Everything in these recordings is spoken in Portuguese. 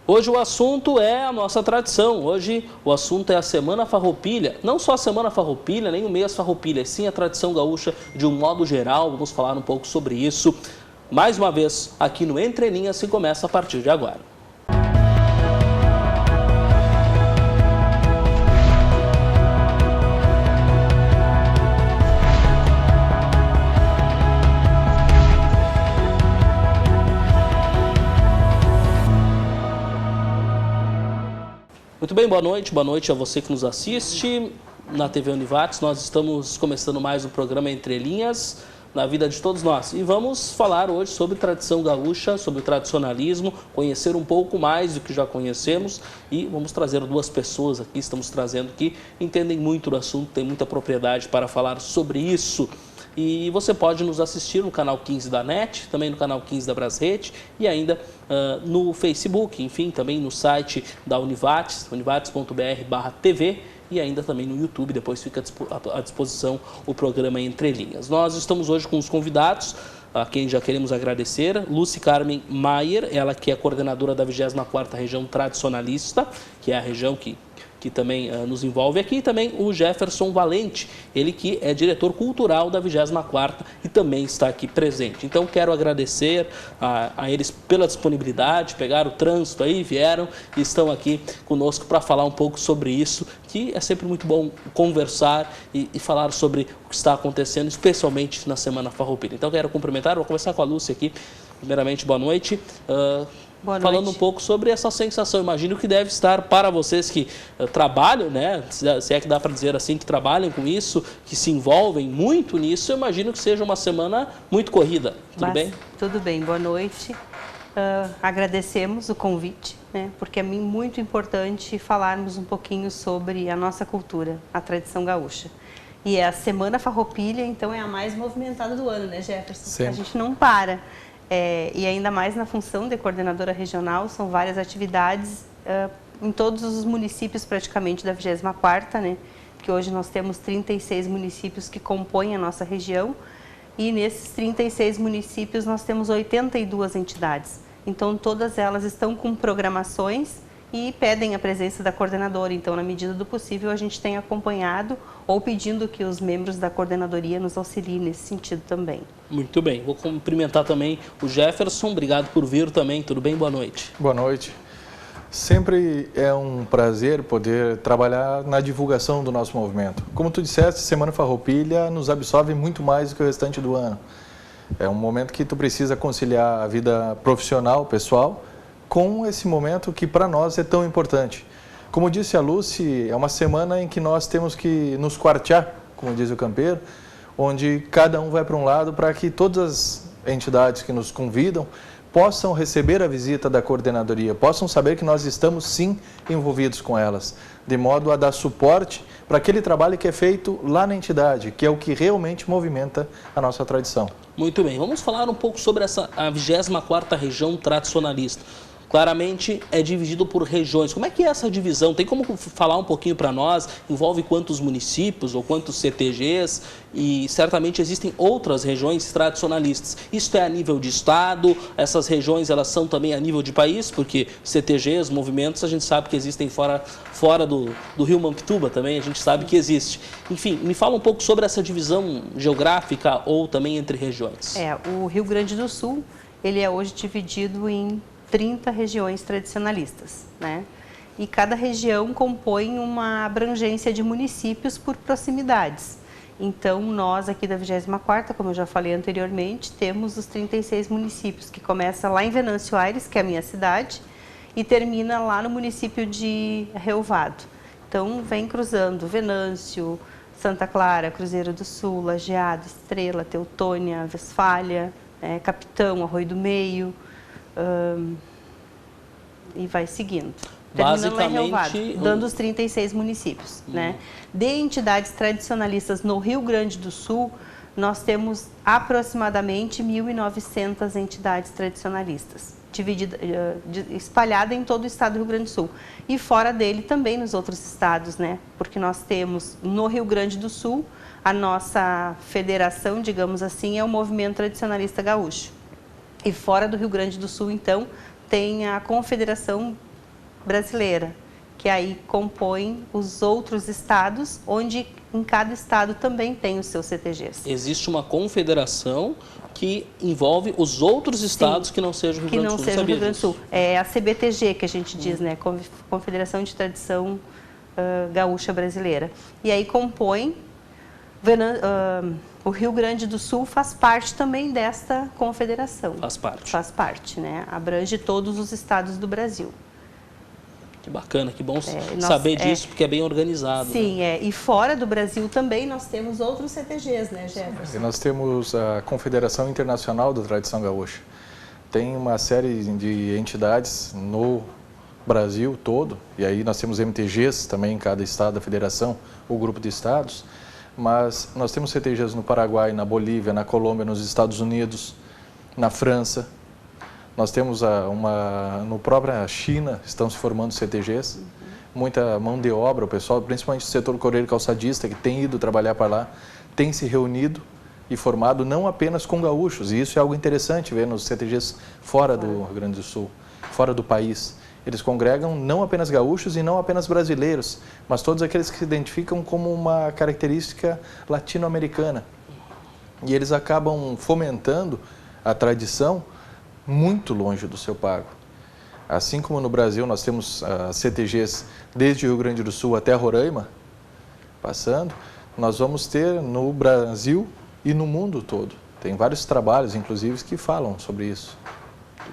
Hoje o assunto é a nossa tradição, hoje o assunto é a Semana Farroupilha, não só a Semana Farroupilha, nem o mês Farroupilha, sim a tradição gaúcha de um modo geral, vamos falar um pouco sobre isso. Mais uma vez, aqui no Entre Linhas, que começa a partir de agora. Muito bem, boa noite a você que nos assiste na TV Univates. Nós estamos começando mais um programa Entre Linhas na vida de todos nós. E vamos falar hoje sobre tradição gaúcha, sobre o tradicionalismo, conhecer um pouco mais do que já conhecemos e vamos trazer duas pessoas aqui, estamos trazendo que entendem muito do assunto, tem muita propriedade para falar sobre isso. E você pode nos assistir no canal 15 da NET, também no canal 15 da Brasrede e ainda no Facebook, enfim, também no site da Univates, univates.br/TV e ainda também no YouTube, depois fica à disposição o programa Entre Linhas. Nós estamos hoje com os convidados, a quem já queremos agradecer, Lucy Carmen Maier, ela que é coordenadora da 24ª Região Tradicionalista, que é a região que também nos envolve aqui, e também o Jefferson Valente, ele que é diretor cultural da 24ª e também está aqui presente. Então quero agradecer a eles pela disponibilidade, pegaram o trânsito aí, vieram e estão aqui conosco para falar um pouco sobre isso, que é sempre muito bom conversar e falar sobre o que está acontecendo, especialmente na Semana Farroupilha. Então quero cumprimentar, vou conversar com a Lúcia aqui. Primeiramente, boa noite. Boa noite. Falando um pouco sobre essa sensação, imagino que deve estar para vocês que trabalham, né? Se é que dá para dizer assim, que trabalham com isso, que se envolvem muito nisso, eu imagino que seja uma semana muito corrida. Tudo bem? Tudo bem, boa noite. Agradecemos o convite, né? Porque é muito importante falarmos um pouquinho sobre a nossa cultura, a tradição gaúcha. E a Semana Farroupilha, então, é a mais movimentada do ano, né, Jefferson? Sim. A gente não para. E ainda mais na função de coordenadora regional, são várias atividades em todos os municípios praticamente da 24ª, né? Que hoje nós temos 36 municípios que compõem a nossa região e nesses 36 municípios nós temos 82 entidades. Então todas elas estão com programações e pedem a presença da coordenadora. Então, na medida do possível, a gente tem acompanhado ou pedindo que os membros da coordenadoria nos auxiliem nesse sentido também. Muito bem. Vou cumprimentar também o Jefferson. Obrigado por vir também. Tudo bem? Boa noite. Boa noite. Sempre é um prazer poder trabalhar na divulgação do nosso movimento. Como tu disseste, Semana Farroupilha nos absorve muito mais do que o restante do ano. É um momento que tu precisa conciliar a vida profissional, pessoal, com esse momento que para nós é tão importante. Como disse a Lucy, é uma semana em que nós temos que nos quartear, como diz o campeiro, onde cada um vai para um lado para que todas as entidades que nos convidam possam receber a visita da coordenadoria, possam saber que nós estamos sim envolvidos com elas, de modo a dar suporte para aquele trabalho que é feito lá na entidade, que é o que realmente movimenta a nossa tradição. Muito bem, vamos falar um pouco sobre a 24ª Região Tradicionalista. Claramente é dividido por regiões. Como é que é essa divisão? Tem como falar um pouquinho para nós? Envolve quantos municípios ou quantos CTGs? E certamente existem outras regiões tradicionalistas. Isso é a nível de estado? Essas regiões elas são também a nível de país? Porque CTGs, movimentos, a gente sabe que existem fora do Rio Mampituba também, a gente sabe que existe. Enfim, me fala um pouco sobre essa divisão geográfica ou também entre regiões. O Rio Grande do Sul, ele é hoje dividido em 30 regiões tradicionalistas, né? E cada região compõe uma abrangência de municípios por proximidades. Então, nós aqui da 24ª, como eu já falei anteriormente, temos os 36 municípios, que começa lá em Venâncio Aires, que é a minha cidade, e termina lá no município de Rio Vado. Então, vem cruzando Venâncio, Santa Clara, Cruzeiro do Sul, Lajeado, Estrela, Teutônia, Westfália, Capitão, Arroio do Meio, e vai seguindo. Terminando lá em Rio Vado, dando os 36 municípios. Né? De entidades tradicionalistas no Rio Grande do Sul, nós temos aproximadamente 1.900 entidades tradicionalistas, espalhadas em todo o estado do Rio Grande do Sul. E fora dele também nos outros estados, né? Porque nós temos no Rio Grande do Sul, a nossa federação, digamos assim, é o Movimento Tradicionalista Gaúcho. E fora do Rio Grande do Sul, então, tem a Confederação Brasileira, que aí compõe os outros estados, onde em cada estado também tem os seus CTGs. Existe uma confederação que envolve os outros estados que não sejam Rio Grande do Sul. Que não sejam Rio Grande do Sul. É a CBTG que a gente diz, né? Confederação de Tradição Gaúcha Brasileira. E aí compõe, o Rio Grande do Sul faz parte também desta confederação. Faz parte. Faz parte, né? Abrange todos os estados do Brasil. Que bacana, que bom saber disso, porque é bem organizado. Sim, né? E fora do Brasil também nós temos outros CTGs, né, Jefferson? E nós temos a Confederação Internacional da Tradição Gaúcha. Tem uma série de entidades no Brasil todo, e aí nós temos MTGs também em cada estado da federação, o grupo de estados, mas nós temos CTGs no Paraguai, na Bolívia, na Colômbia, nos Estados Unidos, na França. Nós temos no própria China, estão se formando CTGs, muita mão de obra, o pessoal, principalmente o setor coreiro calçadista, que tem ido trabalhar para lá, tem se reunido e formado não apenas com gaúchos, e isso é algo interessante ver nos CTGs fora do Rio Grande do Sul, fora do país. Eles congregam não apenas gaúchos e não apenas brasileiros, mas todos aqueles que se identificam como uma característica latino-americana. E eles acabam fomentando a tradição muito longe do seu pago. Assim como no Brasil nós temos CTGs desde o Rio Grande do Sul até Roraima, passando, nós vamos ter no Brasil e no mundo todo. Tem vários trabalhos, inclusive, que falam sobre isso.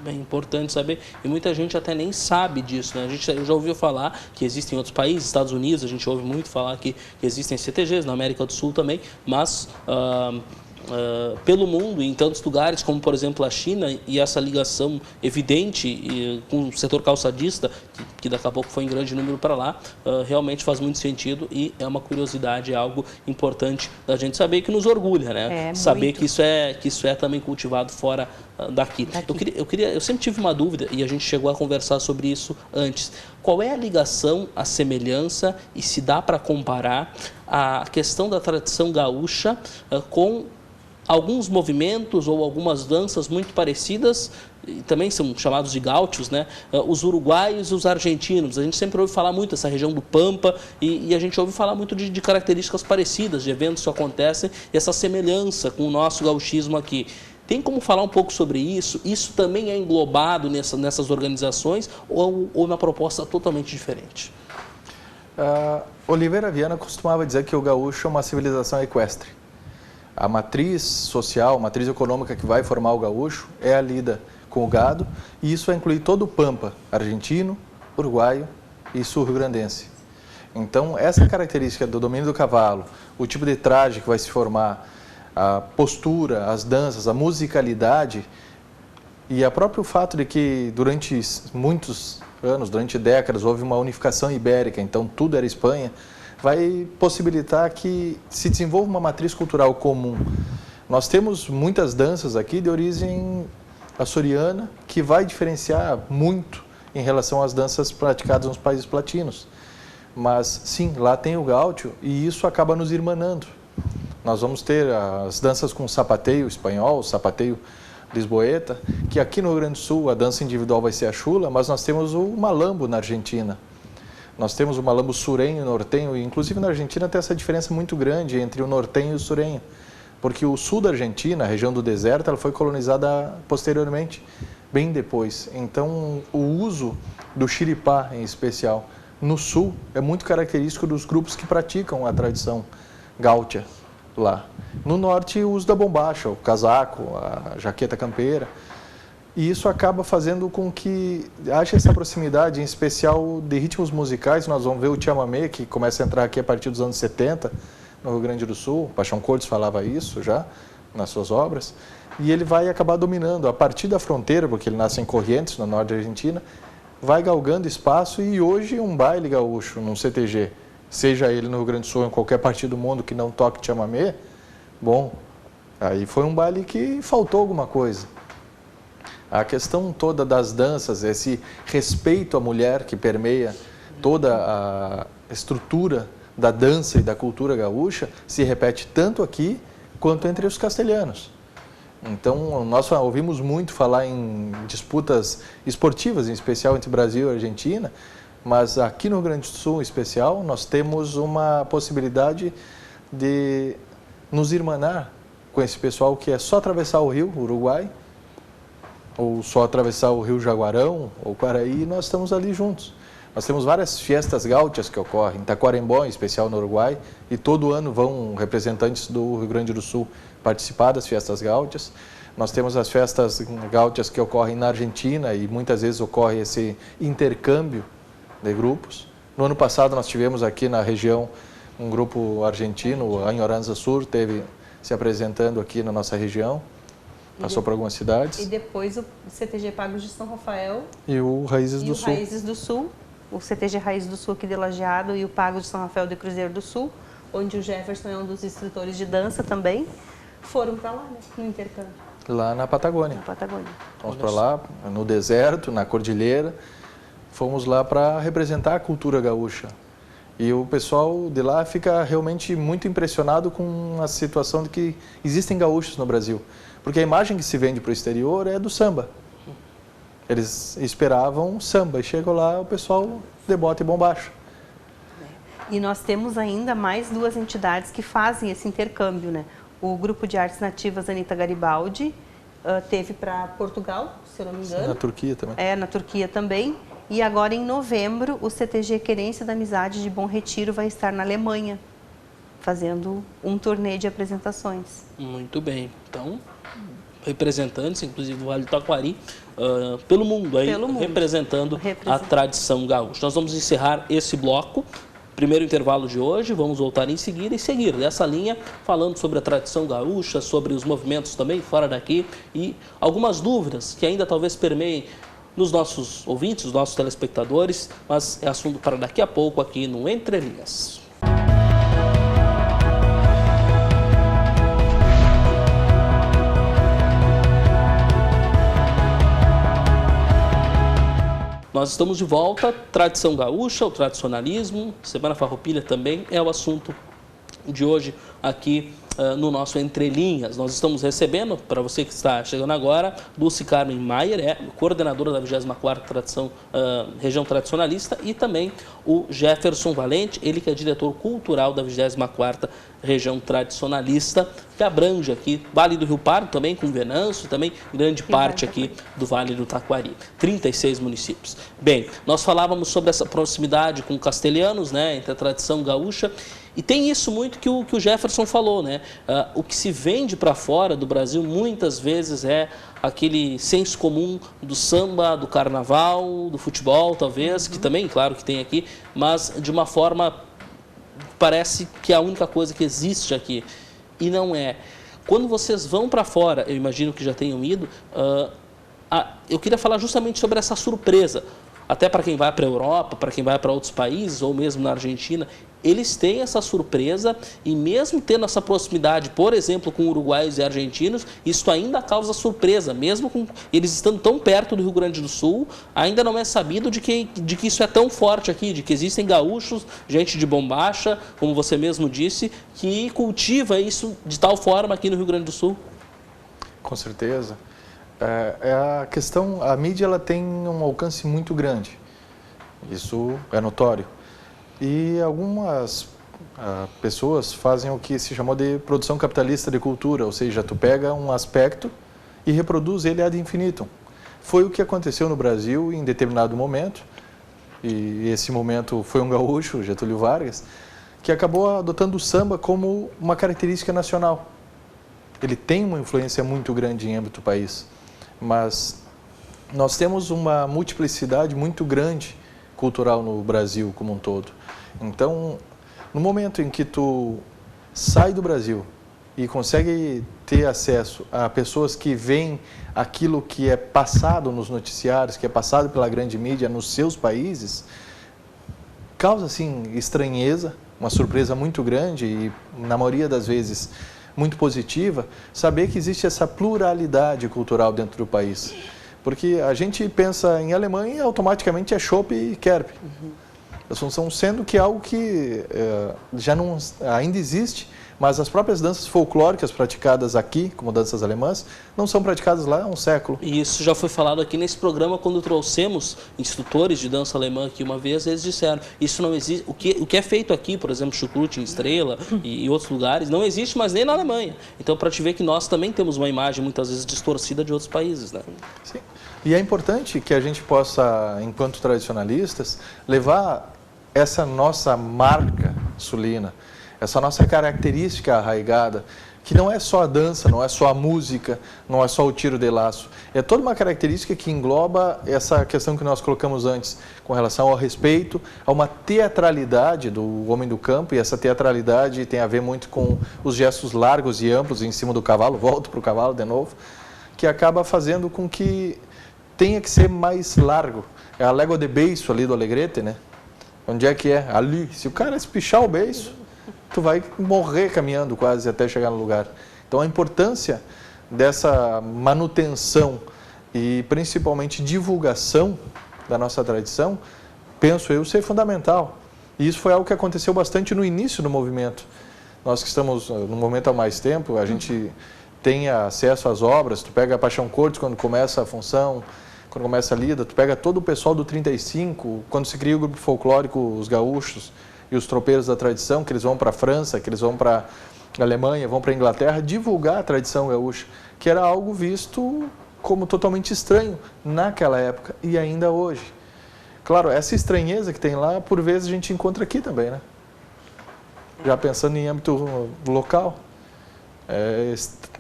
Bem importante saber, e muita gente até nem sabe disso, né? Eu já ouviu falar que existem em outros países, Estados Unidos, a gente ouve muito falar que existem CTGs, na América do Sul também, mas pelo mundo, em tantos lugares, como por exemplo a China, e essa ligação evidente com o setor calçadista, que daqui a pouco foi em grande número para lá, realmente faz muito sentido e é uma curiosidade, é algo importante da gente saber e que nos orgulha, né? Saber muito. que isso é também cultivado fora daqui. Eu sempre tive uma dúvida, e a gente chegou a conversar sobre isso antes. Qual é a ligação, a semelhança, e se dá para comparar a questão da tradição gaúcha com alguns movimentos ou algumas danças muito parecidas, e também são chamados de gaúchos, né? Os uruguaios e os argentinos. A gente sempre ouve falar muito dessa região do Pampa e a gente ouve falar muito de características parecidas, de eventos que acontecem, e essa semelhança com o nosso gauchismo aqui. Tem como falar um pouco sobre isso? Isso também é englobado nessas organizações ou uma proposta totalmente diferente? Oliveira Viana costumava dizer que o gaúcho é uma civilização equestre. A matriz social, a matriz econômica que vai formar o gaúcho é a lida com o gado, e isso vai incluir todo o Pampa, argentino, uruguaio e sul-rio-grandense. Então, essa característica do domínio do cavalo, o tipo de traje que vai se formar, a postura, as danças, a musicalidade e o próprio fato de que durante muitos anos, durante décadas, houve uma unificação ibérica, então tudo era Espanha, vai possibilitar que se desenvolva uma matriz cultural comum. Nós temos muitas danças aqui de origem açoriana, que vai diferenciar muito em relação às danças praticadas nos países latinos. Mas, sim, lá tem o gaúcho e isso acaba nos irmanando. Nós vamos ter as danças com sapateio espanhol, sapateio lisboeta, que aqui no Rio Grande do Sul a dança individual vai ser a chula, mas nós temos o malambo na Argentina. Nós temos o malambo surenho e nortenho, e inclusive na Argentina tem essa diferença muito grande entre o nortenho e o surenho, porque o sul da Argentina, a região do deserto, ela foi colonizada posteriormente, bem depois. Então, o uso do xiripá, em especial, no sul, é muito característico dos grupos que praticam a tradição gaúcha lá. No norte, o uso da bombacha, o casaco, a jaqueta campeira. E isso acaba fazendo com que haja essa proximidade, em especial de ritmos musicais. Nós vamos ver o chamamé, que começa a entrar aqui a partir dos anos 70, no Rio Grande do Sul. Paixão Cortes falava isso já nas suas obras. E ele vai acabar dominando, a partir da fronteira, porque ele nasce em Corrientes, no norte da Argentina, vai galgando espaço, e hoje um baile gaúcho, num CTG, seja ele no Rio Grande do Sul ou em qualquer parte do mundo que não toque chamamé, bom, aí foi um baile que faltou alguma coisa. A questão toda das danças, esse respeito à mulher que permeia toda a estrutura da dança e da cultura gaúcha, se repete tanto aqui quanto entre os castelhanos. Então, nós ouvimos muito falar em disputas esportivas, em especial entre Brasil e Argentina, mas aqui no Rio Grande do Sul, em especial, nós temos uma possibilidade de nos irmanar com esse pessoal que é só atravessar o rio Uruguai, ou só atravessar o rio Jaguarão, ou Quaraí, e nós estamos ali juntos. Nós temos várias fiestas gaúchas que ocorrem, Taquarembó, em especial no Uruguai, e todo ano vão representantes do Rio Grande do Sul participar das fiestas gaúchas. Nós temos as festas gaúchas que ocorrem na Argentina e muitas vezes ocorre esse intercâmbio de grupos. No ano passado nós tivemos aqui na região um grupo argentino, a Anhoranza Sur, teve se apresentando aqui na nossa região, passou por algumas cidades. E depois o CTG Pagos de São Rafael e o Raízes do Sul. Raízes do Sul, o CTG Raízes do Sul aqui de Lajeado e o Pagos de São Rafael de Cruzeiro do Sul, onde o Jefferson é um dos instrutores de dança também, foram para lá, né, no intercâmbio. Lá na Patagônia. Na Patagônia. Fomos para lá, no deserto, na cordilheira, fomos lá para representar a cultura gaúcha. E o pessoal de lá fica realmente muito impressionado com a situação de que existem gaúchos no Brasil. Porque a imagem que se vende para o exterior é do samba. Eles esperavam samba e chegou lá o pessoal de bota e bombacha. E nós temos ainda mais duas entidades que fazem esse intercâmbio, né? O Grupo de Artes Nativas Anita Garibaldi teve para Portugal, se eu não me engano. Sim, na Turquia também. Na Turquia também. E agora, em novembro, o CTG Querência da Amizade de Bom Retiro vai estar na Alemanha, fazendo um turnê de apresentações. Muito bem. Então, representantes, inclusive do Vale do Taquari, pelo mundo, aí, representando a tradição gaúcha. Nós vamos encerrar esse bloco. Primeiro intervalo de hoje, vamos voltar em seguida e seguir dessa linha, falando sobre a tradição gaúcha, sobre os movimentos também fora daqui e algumas dúvidas que ainda talvez permeiem nos nossos ouvintes, os nossos telespectadores, mas é assunto para daqui a pouco aqui no Entre Linhas. Nós estamos de volta, tradição gaúcha, o tradicionalismo, Semana Farroupilha também é o assunto de hoje aqui no nosso Entre Linhas. Nós estamos recebendo, para você que está chegando agora, Dulce Carmen Maier, coordenadora da 24ª Região Tradicionalista, e também o Jefferson Valente, ele que é diretor cultural da 24ª Região Tradicionalista, que abrange aqui Vale do Rio Pardo também, com Venâncio, também grande parte aqui do Vale do Taquari, 36 municípios. Bem, nós falávamos sobre essa proximidade com castelhanos, né, entre a tradição gaúcha, e tem isso muito que o Jefferson falou, né? O que se vende para fora do Brasil muitas vezes é aquele senso comum do samba, do carnaval, do futebol, talvez, que também, claro, que tem aqui, mas de uma forma parece que é a única coisa que existe aqui. E não é. Quando vocês vão para fora, eu imagino que já tenham ido, eu queria falar justamente sobre essa surpresa. Até para quem vai para a Europa, para quem vai para outros países, ou mesmo na Argentina, eles têm essa surpresa e mesmo tendo essa proximidade, por exemplo, com uruguaios e argentinos, isso ainda causa surpresa, mesmo com eles estando tão perto do Rio Grande do Sul, ainda não é sabido de que isso é tão forte aqui, de que existem gaúchos, gente de bombacha, como você mesmo disse, que cultiva isso de tal forma aqui no Rio Grande do Sul. Com certeza. A questão, a mídia ela tem um alcance muito grande, isso é notório. E algumas pessoas fazem o que se chamou de produção capitalista de cultura, ou seja, tu pega um aspecto e reproduz ele ad infinitum. Foi o que aconteceu no Brasil em determinado momento, e esse momento foi um gaúcho, Getúlio Vargas, que acabou adotando o samba como uma característica nacional. Ele tem uma influência muito grande em âmbito do país, mas nós temos uma multiplicidade muito grande cultural no Brasil como um todo. Então, no momento em que tu sai do Brasil e consegue ter acesso a pessoas que veem aquilo que é passado nos noticiários, que é passado pela grande mídia nos seus países, causa, assim, estranheza, uma surpresa muito grande e, na maioria das vezes, muito positiva, saber que existe essa pluralidade cultural dentro do país. Porque a gente pensa em Alemanha e automaticamente é chopp e kerp. Sendo que é algo que já não ainda existe, Mas as próprias danças folclóricas praticadas aqui, como danças alemãs, não são praticadas lá há um século. E isso já foi falado aqui nesse programa quando trouxemos instrutores de dança alemã aqui uma vez, eles disseram, isso não existe, o que é feito aqui, por exemplo, chucrute em Estrela e outros lugares, não existe mais nem na Alemanha. Então, para te ver que nós também temos uma imagem muitas vezes distorcida de outros países, né? Sim. E é importante que a gente possa, enquanto tradicionalistas, levar essa nossa marca sulina, essa nossa característica arraigada, que não é só a dança, não é só a música, não é só o tiro de laço. É toda uma característica que engloba essa questão que nós colocamos antes, com relação ao respeito, a uma teatralidade do homem do campo, e essa teatralidade tem a ver muito com os gestos largos e amplos em cima do cavalo, volto para o cavalo de novo, que acaba fazendo com que tenha que ser mais largo. É a légua de beiço ali do Alegrete, né? Onde é que é? Ali. Se o cara espichar o beiço, tu vai morrer caminhando quase até chegar no lugar. Então a importância dessa manutenção e principalmente divulgação da nossa tradição, penso eu, ser fundamental. E isso foi algo que aconteceu bastante no início do movimento. Nós que estamos no momento há mais tempo, a gente tem acesso às obras, tu pega a Paixão Cortes quando começa a função, quando começa a lida, tu pega todo o pessoal do 35, quando se cria o grupo folclórico, os gaúchos e os tropeiros da tradição, que eles vão para a França, que eles vão para a Alemanha, vão para a Inglaterra, divulgar a tradição gaúcha, que era algo visto como totalmente estranho naquela época e ainda hoje. Claro, essa estranheza que tem lá, por vezes a gente encontra aqui também, né? Já pensando em âmbito local.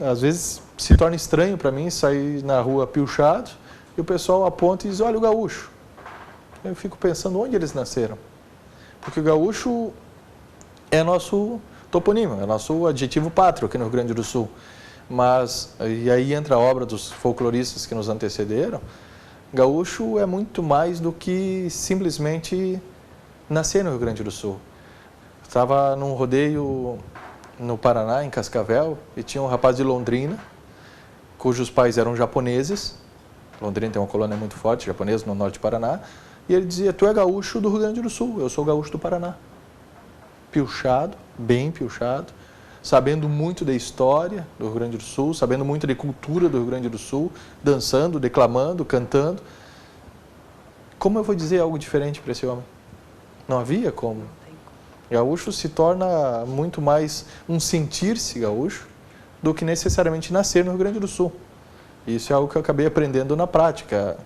Às vezes se torna estranho para mim sair na rua pilchado e o pessoal aponta e diz, olha o gaúcho. Eu fico pensando onde eles nasceram. Porque o gaúcho é nosso toponímio, é nosso adjetivo pátrio aqui no Rio Grande do Sul. Mas, e aí entra a obra dos folcloristas que nos antecederam, gaúcho é muito mais do que simplesmente nascer no Rio Grande do Sul. Estava num rodeio no Paraná, em Cascavel, e tinha um rapaz de Londrina, cujos pais eram japoneses. Londrina tem uma colônia muito forte, japonesa, no norte do Paraná. E ele dizia, tu é gaúcho do Rio Grande do Sul, eu sou gaúcho do Paraná. Pilchado, bem pilchado, sabendo muito da história do Rio Grande do Sul, sabendo muito da cultura do Rio Grande do Sul, dançando, declamando, cantando. Como eu vou dizer algo diferente para esse homem? Não havia como. Gaúcho se torna muito mais um sentir-se gaúcho do que necessariamente nascer no Rio Grande do Sul. Isso é algo que eu acabei aprendendo na prática,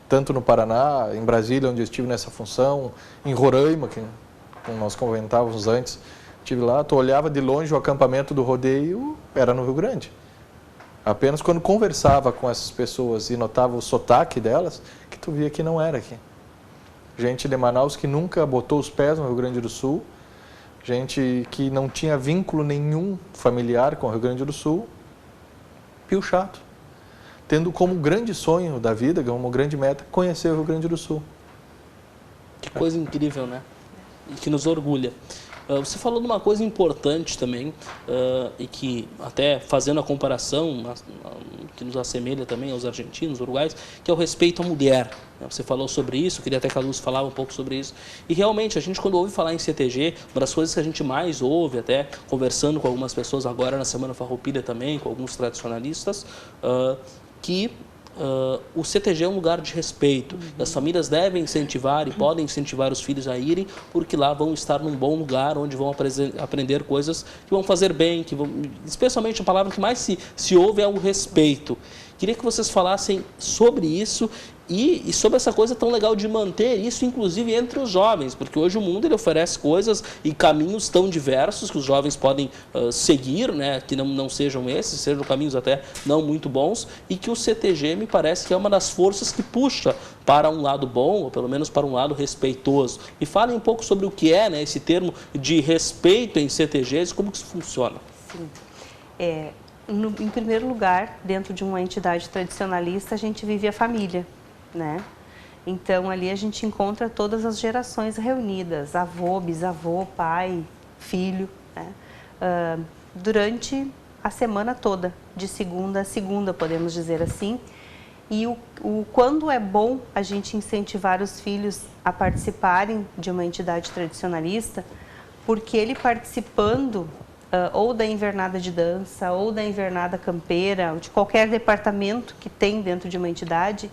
tanto no Paraná, em Brasília, onde eu estive nessa função, em Roraima, que nós comentávamos antes, estive lá, tu olhava de longe o acampamento do rodeio, era no Rio Grande. Apenas quando conversava com essas pessoas e notava o sotaque delas, que tu via que não era aqui. Gente de Manaus que nunca botou os pés no Rio Grande do Sul, gente que não tinha vínculo nenhum familiar com o Rio Grande do Sul, pilchado, tendo como grande sonho da vida, como grande meta, conhecer o Rio Grande do Sul. Que coisa incrível, né? E que nos orgulha. Você falou de uma coisa importante também, e que até fazendo a comparação, que nos assemelha também aos argentinos, uruguaios, que é o respeito à mulher. Você falou sobre isso, eu queria até que a Luz falava um pouco sobre isso. E realmente, a gente quando ouve falar em CTG, uma das coisas que a gente mais ouve, até conversando com algumas pessoas agora na Semana Farroupilha também, com alguns tradicionalistas, que o CTG é um lugar de respeito. E as famílias devem incentivar e podem incentivar os filhos a irem, porque lá vão estar num bom lugar, onde vão aprender coisas que vão fazer bem, que vão, especialmente a palavra que mais se ouve é o respeito. Queria que vocês falassem sobre isso e sobre essa coisa tão legal de manter isso, inclusive entre os jovens, porque hoje o mundo ele oferece coisas e caminhos tão diversos que os jovens podem seguir, né, que não sejam esses, sejam caminhos até não muito bons, e que o CTG me parece que é uma das forças que puxa para um lado bom, ou pelo menos para um lado respeitoso. E falem um pouco sobre o que é, né, esse termo de respeito em CTGs, como que isso funciona. Sim. Em primeiro lugar, dentro de uma entidade tradicionalista, a gente vive a família, né? Então, ali a gente encontra todas as gerações reunidas, avô, bisavô, pai, filho, né? Durante a semana toda, de segunda a segunda, podemos dizer assim. E quando é bom a gente incentivar os filhos a participarem de uma entidade tradicionalista, porque ele participando ou da invernada de dança, ou da invernada campeira, ou de qualquer departamento que tem dentro de uma entidade,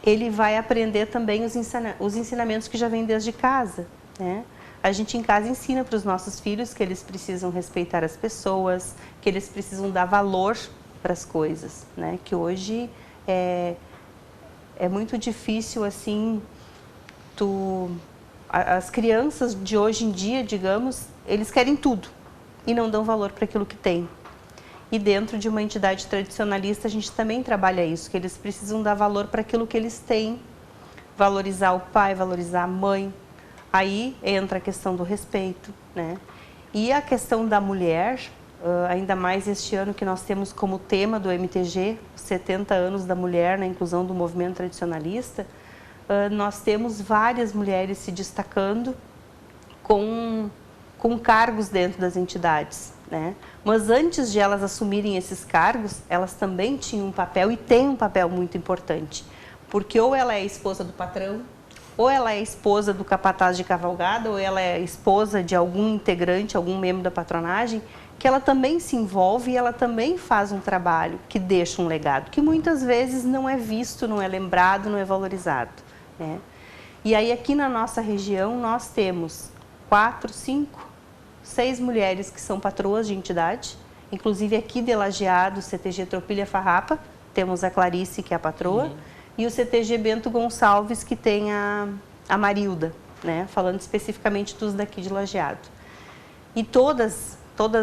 ele vai aprender também os ensinamentos que já vêm desde casa, né? A gente em casa ensina para os nossos filhos que eles precisam respeitar as pessoas, que eles precisam dar valor para as coisas, né? Que hoje é muito difícil, assim, as crianças de hoje em dia, digamos, eles querem tudo e não dão valor para aquilo que tem. E dentro de uma entidade tradicionalista a gente também trabalha isso, que eles precisam dar valor para aquilo que eles têm, valorizar o pai, valorizar a mãe. Aí entra a questão do respeito, né? E a questão da mulher, ainda mais este ano que nós temos como tema do MTG, 70 anos da mulher na inclusão do movimento tradicionalista, nós temos várias mulheres se destacando com cargos dentro das entidades, né? Mas antes de elas assumirem esses cargos, elas também tinham um papel e têm um papel muito importante, porque ou ela é esposa do patrão, ou ela é esposa do capataz de cavalgada, ou ela é esposa de algum integrante, algum membro da patronagem, que ela também se envolve e ela também faz um trabalho que deixa um legado, que muitas vezes não é visto, não é lembrado, não é valorizado, né? E aí aqui na nossa região nós temos 4, 5, 6 mulheres que são patroas de entidade, inclusive aqui de Lajeado, CTG Tropilha Farrapa, temos a Clarice, que é a patroa, e o CTG Bento Gonçalves, que tem a Marilda, né? Falando especificamente dos daqui de Lajeado. E todas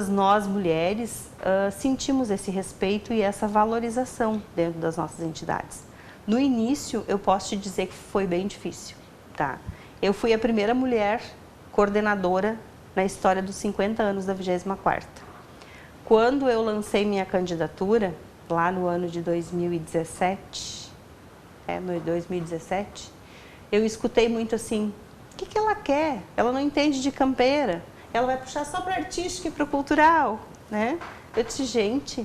nós, mulheres, sentimos esse respeito e essa valorização dentro das nossas entidades. No início, eu posso te dizer que foi bem difícil, tá? Eu fui a primeira mulher coordenadora na história dos 50 anos da 24ª. Quando eu lancei minha candidatura, lá no ano de 2017, eu escutei muito assim, o que ela quer? Ela não entende de campeira, ela vai puxar só para artística e para o cultural, né? Eu disse, gente,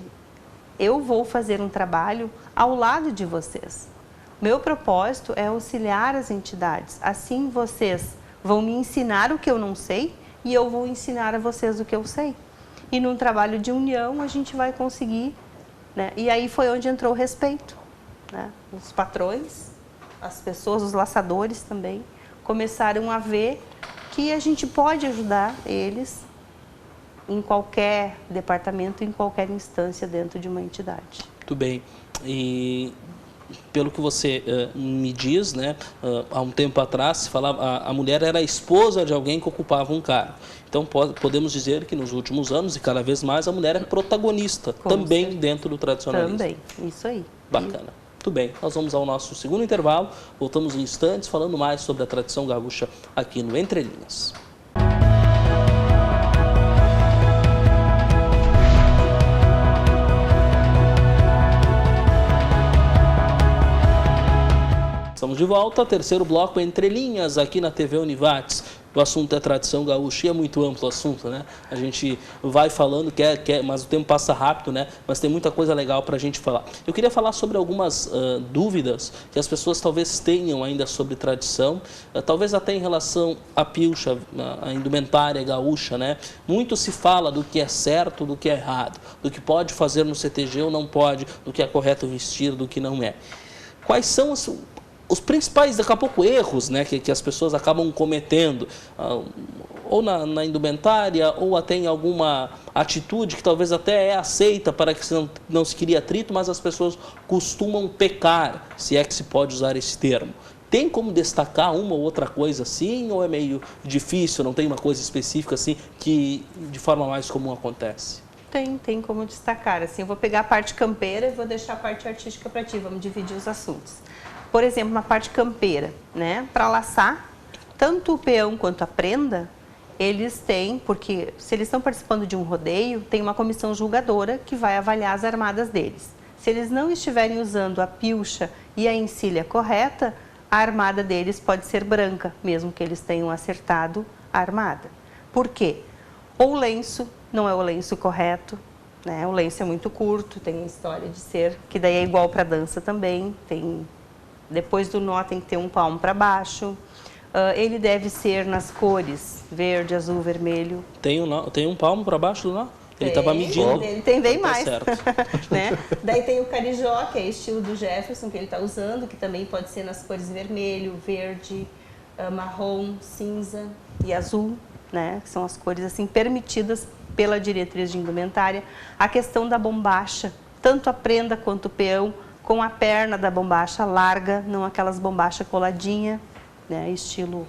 eu vou fazer um trabalho ao lado de vocês. Meu propósito é auxiliar as entidades, assim vocês vão me ensinar o que eu não sei e eu vou ensinar a vocês o que eu sei. E num trabalho de união a gente vai conseguir, né? E aí foi onde entrou o respeito, né? Os patrões, as pessoas, os laçadores também, começaram a ver que a gente pode ajudar eles em qualquer departamento, em qualquer instância dentro de uma entidade. Muito bem. E pelo que você me diz, né, há um tempo atrás se falava a mulher era a esposa de alguém que ocupava um cargo. Então podemos dizer que nos últimos anos e cada vez mais a mulher é protagonista também dentro do tradicionalismo. Também, isso aí. Bacana. Muito bem, nós vamos ao nosso segundo intervalo, voltamos em instantes falando mais sobre a tradição gaúcha aqui no Entre Linhas. Estamos de volta, terceiro bloco Entre Linhas aqui na TV Univates. O assunto é tradição gaúcha e é muito amplo o assunto, né? A gente vai falando, mas o tempo passa rápido, né? Mas tem muita coisa legal para a gente falar. Eu queria falar sobre algumas dúvidas que as pessoas talvez tenham ainda sobre tradição, talvez até em relação à pilcha, à indumentária gaúcha, né? Muito se fala do que é certo, do que é errado, do que pode fazer no CTG ou não pode, do que é correto vestir, do que não é. Quais são os principais, daqui a pouco, erros, né, que as pessoas acabam cometendo, ou na indumentária, ou até em alguma atitude que talvez até é aceita para que não se crie atrito, mas as pessoas costumam pecar, se é que se pode usar esse termo. Tem como destacar uma ou outra coisa assim, ou é meio difícil, não tem uma coisa específica assim que de forma mais comum acontece? Tem como destacar. Assim, eu vou pegar a parte campeira e vou deixar a parte artística para ti, vamos dividir os assuntos. Por exemplo, na parte campeira, né? Para laçar, tanto o peão quanto a prenda, eles têm, porque se eles estão participando de um rodeio, tem uma comissão julgadora que vai avaliar as armadas deles. Se eles não estiverem usando a pilcha e a encilha correta, a armada deles pode ser branca, mesmo que eles tenham acertado a armada. Por quê? Ou o lenço não é o lenço correto, né? O lenço é muito curto, tem a história de ser, que daí é igual para dança também, depois do nó tem que ter um palmo para baixo. Ele deve ser nas cores verde, azul, vermelho. Tem um palmo para baixo do nó? Ele estava medindo. Ele tem bem mais. Certo. Né? Daí tem o carijó, que é estilo do Jefferson, que ele está usando, que também pode ser nas cores vermelho, verde, marrom, cinza e azul, né? Que são as cores assim permitidas pela diretriz de indumentária. A questão da bombacha, tanto a prenda quanto o peão, com a perna da bombacha larga, não aquelas bombachas coladinha, né? Estilo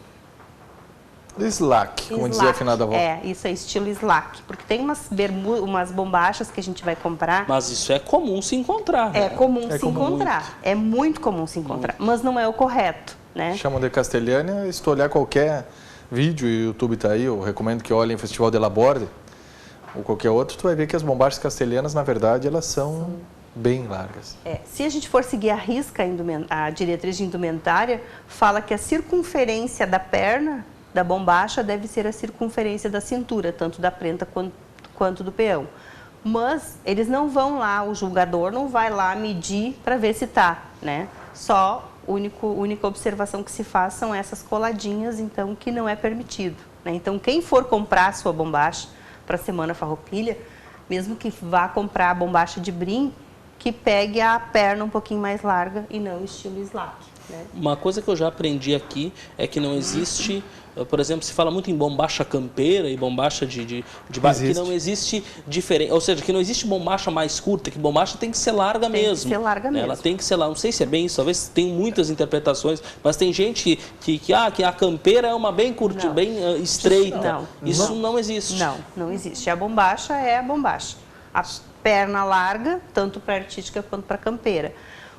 slack, como dizia a afinada avó. Isso é estilo slack, porque tem umas bombachas que a gente vai comprar. Mas isso é comum se encontrar. É comum se encontrar, é muito comum se encontrar, mas não é o correto, né? Chamam de castelhana, se tu olhar qualquer vídeo, o YouTube está aí, eu recomendo que olhem o Festival de Laborde, ou qualquer outro, tu vai ver que as bombachas castelhanas, na verdade, elas são bem largas. Se a gente for seguir a risca, a diretriz de indumentária, fala que a circunferência da perna da bombacha deve ser a circunferência da cintura, tanto da prenda quanto do peão. Mas eles não vão lá, o julgador não vai lá medir para ver se está, né? Só única observação que se faz são essas coladinhas, então, que não é permitido, né? Então, quem for comprar a sua bombacha para a Semana Farroupilha, mesmo que vá comprar a bombacha de brim, que pegue a perna um pouquinho mais larga e não estilo slack, né? Uma coisa que eu já aprendi aqui é que não existe, por exemplo, se fala muito em bombacha campeira e bombacha de base, que não existe diferença, ou seja, que não existe bombacha mais curta, que bombacha tem que ser larga mesmo. Tem que ser larga mesmo. Ela tem que ser larga, não sei se é bem isso, talvez tem muitas interpretações, mas tem gente que a campeira é uma bem curtinha, bem estreita. Isso não existe. Não existe. A bombacha é a bombacha. A perna larga, tanto para artística quanto para campeira.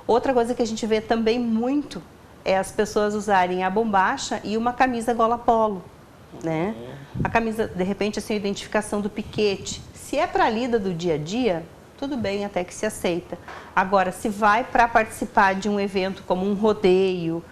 Outra coisa que a gente vê também muito é as pessoas usarem a bombacha e uma camisa gola polo, né? A camisa, de repente, assim, a identificação do piquete. Se é para a lida do dia a dia, tudo bem, até que se aceita. Agora, se vai para participar de um evento como um rodeio,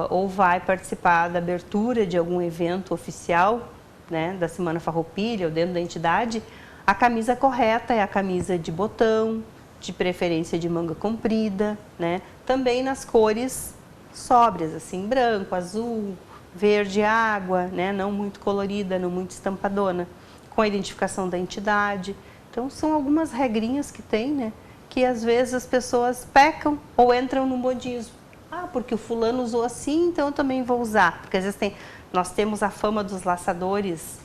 ou vai participar da abertura de algum evento oficial, né, da Semana Farroupilha ou dentro da entidade, a camisa correta é a camisa de botão, de preferência de manga comprida, né? Também nas cores sóbrias, assim, branco, azul, verde água, né? Não muito colorida, não muito estampadona, com a identificação da entidade. Então, são algumas regrinhas que tem, né? Que às vezes as pessoas pecam ou entram no modismo. Porque o fulano usou assim, então eu também vou usar. Porque às vezes nós temos a fama dos laçadores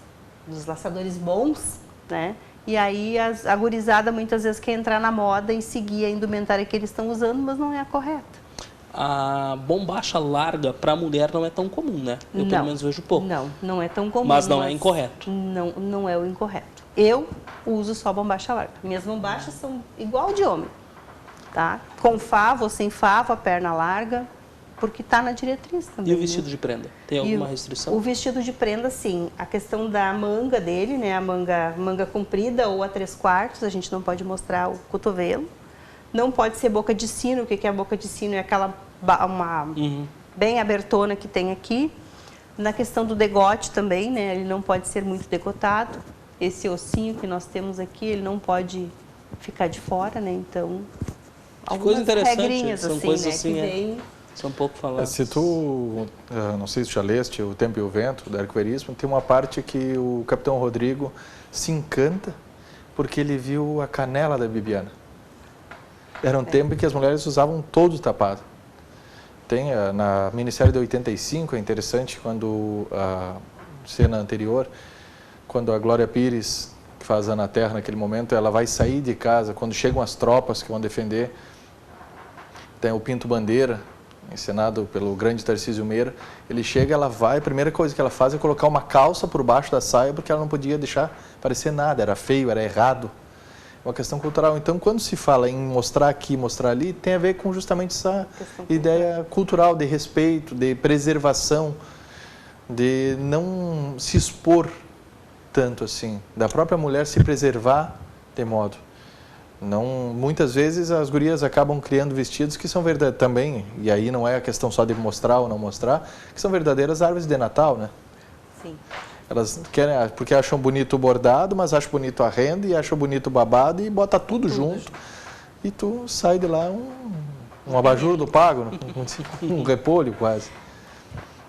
bons, né? E aí a gurizada muitas vezes quer entrar na moda e seguir a indumentária que eles estão usando, mas não é a correta. A bombacha larga para a mulher não é tão comum, né? Eu pelo menos vejo pouco. Não é tão comum. Mas não é incorreto. Não é o incorreto. Eu uso só bombacha larga. Minhas bombachas são igual de homem, tá? Com favo ou sem favo, a perna larga, porque está na diretriz também. E o vestido de prenda? Tem alguma restrição? O vestido de prenda, sim. A questão da manga dele, né? A manga comprida ou a 3/4, a gente não pode mostrar o cotovelo. Não pode ser boca de sino. O que é a boca de sino? É aquela bem abertona que tem aqui. Na questão do degote também, né? Ele não pode ser muito decotado. Esse ossinho que nós temos aqui, ele não pode ficar de fora, né? Então, algumas regrinhas são assim, coisas né? assim, que vem... São um pouco faladas. Se tu, não sei se tu já leste O Tempo e o Vento, do Érico Veríssimo, tem uma parte que o Capitão Rodrigo se encanta porque ele viu a canela da Bibiana. Era um tempo em que as mulheres usavam todo tapado. Tem na minissérie de 85, é interessante, quando a cena anterior, quando a Glória Pires, que faz Ana Terra naquele momento, ela vai sair de casa, quando chegam as tropas que vão defender, tem o Pinto Bandeira, encenado pelo grande Tarcísio Meira, ele chega, ela vai, a primeira coisa que ela faz é colocar uma calça por baixo da saia, porque ela não podia deixar parecer nada, era feio, era errado. É uma questão cultural. Então, quando se fala em mostrar aqui, mostrar ali, tem a ver com justamente essa ideia cultural de respeito, de preservação, de não se expor tanto assim, da própria mulher se preservar de modo. Não, muitas vezes as gurias acabam criando vestidos que são verdadeiros também, e aí não é a questão só de mostrar ou não mostrar, que são verdadeiras árvores de Natal, né? Sim. Elas querem, porque acham bonito o bordado, mas acham bonito a renda e acham bonito o babado e bota tudo junto. E tu sai de lá um abajur do pago, um repolho quase.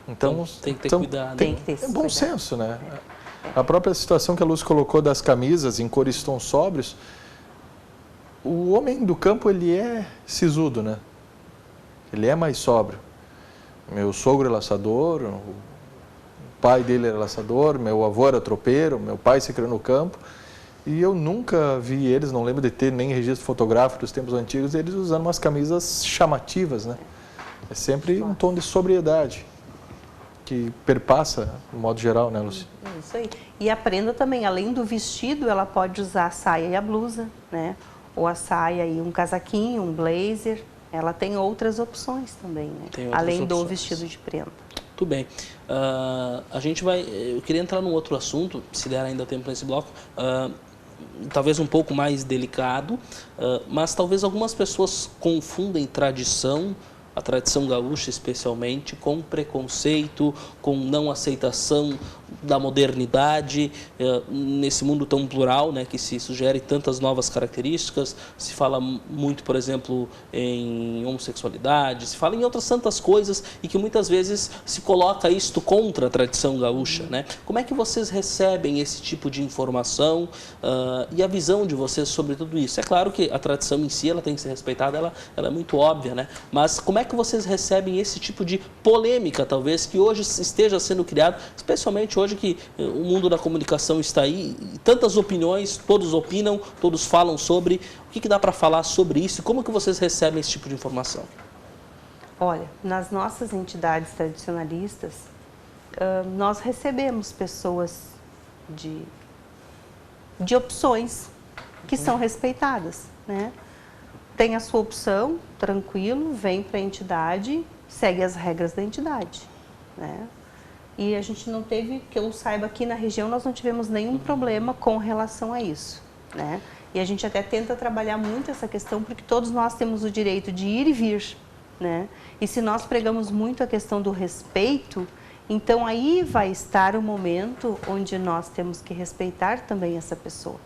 Então tem que ter cuidado. Tem que ter bom senso, né? A própria situação que a Lúcia colocou das camisas em cores tons sóbrios, o homem do campo, ele é sisudo, né? Ele é mais sóbrio. Meu sogro é laçador, o pai dele era laçador, meu avô era tropeiro, meu pai se criou no campo. E eu nunca vi eles, não lembro de ter nem registro fotográfico dos tempos antigos, eles usando umas camisas chamativas, né? É sempre um tom de sobriedade, que perpassa, no modo geral, né, Lúcia? Isso aí. E a prenda também, além do vestido, ela pode usar a saia e a blusa, né? Ou a saia e um casaquinho, um blazer. Ela tem outras opções também, né? Além do vestido de prenda. Muito bem. A gente vai... Eu queria entrar num outro assunto, se der ainda tempo nesse bloco, talvez um pouco mais delicado, mas talvez algumas pessoas confundem tradição, a tradição gaúcha especialmente, com preconceito, com não aceitação da modernidade, nesse mundo tão plural, né, que se sugere tantas novas características. Se fala muito, por exemplo, em homossexualidade, se fala em outras tantas coisas e que muitas vezes se coloca isto contra a tradição gaúcha, né? Como é que vocês recebem esse tipo de informação e a visão de vocês sobre tudo isso? É claro que a tradição em si, ela tem que ser respeitada, ela é muito óbvia, né? Mas como é que vocês recebem esse tipo de polêmica, talvez, que hoje esteja sendo criado, especialmente hoje que o mundo da comunicação está aí, tantas opiniões, todos opinam, todos falam sobre. O que dá para falar sobre isso e como que vocês recebem esse tipo de informação? Olha, nas nossas entidades tradicionalistas, nós recebemos pessoas de opções que são respeitadas, né? Tem a sua opção, tranquilo, vem para a entidade, segue as regras da entidade, né? E a gente não teve, que eu saiba, aqui na região nós não tivemos nenhum problema com relação a isso, né? E a gente até tenta trabalhar muito essa questão, porque todos nós temos o direito de ir e vir, né? E se nós pregamos muito a questão do respeito, então aí vai estar o momento onde nós temos que respeitar também essa pessoa.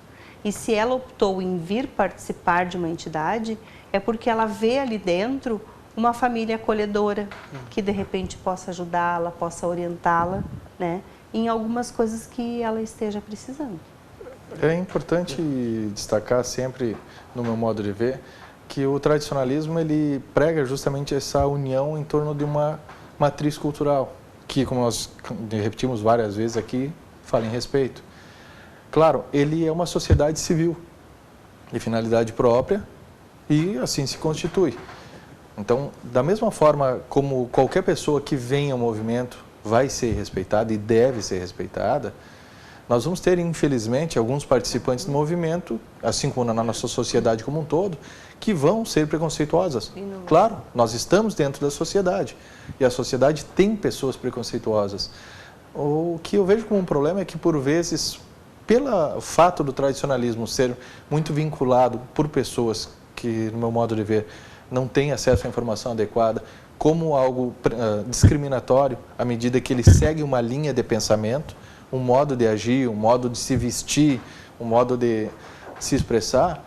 E se ela optou em vir participar de uma entidade, é porque ela vê ali dentro uma família acolhedora, que de repente possa ajudá-la, possa orientá-la, né, em algumas coisas que ela esteja precisando. É importante destacar sempre, no meu modo de ver, que o tradicionalismo, ele prega justamente essa união em torno de uma matriz cultural, que, como nós repetimos várias vezes aqui, fala em respeito. Claro, ele é uma sociedade civil, de finalidade própria, e assim se constitui. Então, da mesma forma como qualquer pessoa que venha ao movimento vai ser respeitada e deve ser respeitada, nós vamos ter, infelizmente, alguns participantes do movimento, assim como na nossa sociedade como um todo, que vão ser preconceituosas. Claro, nós estamos dentro da sociedade e a sociedade tem pessoas preconceituosas. O que eu vejo como um problema é que, por vezes, pelo fato do tradicionalismo ser muito vinculado por pessoas que, no meu modo de ver, não têm acesso à informação adequada, como algo discriminatório, à medida que ele segue uma linha de pensamento, um modo de agir, um modo de se vestir, um modo de se expressar,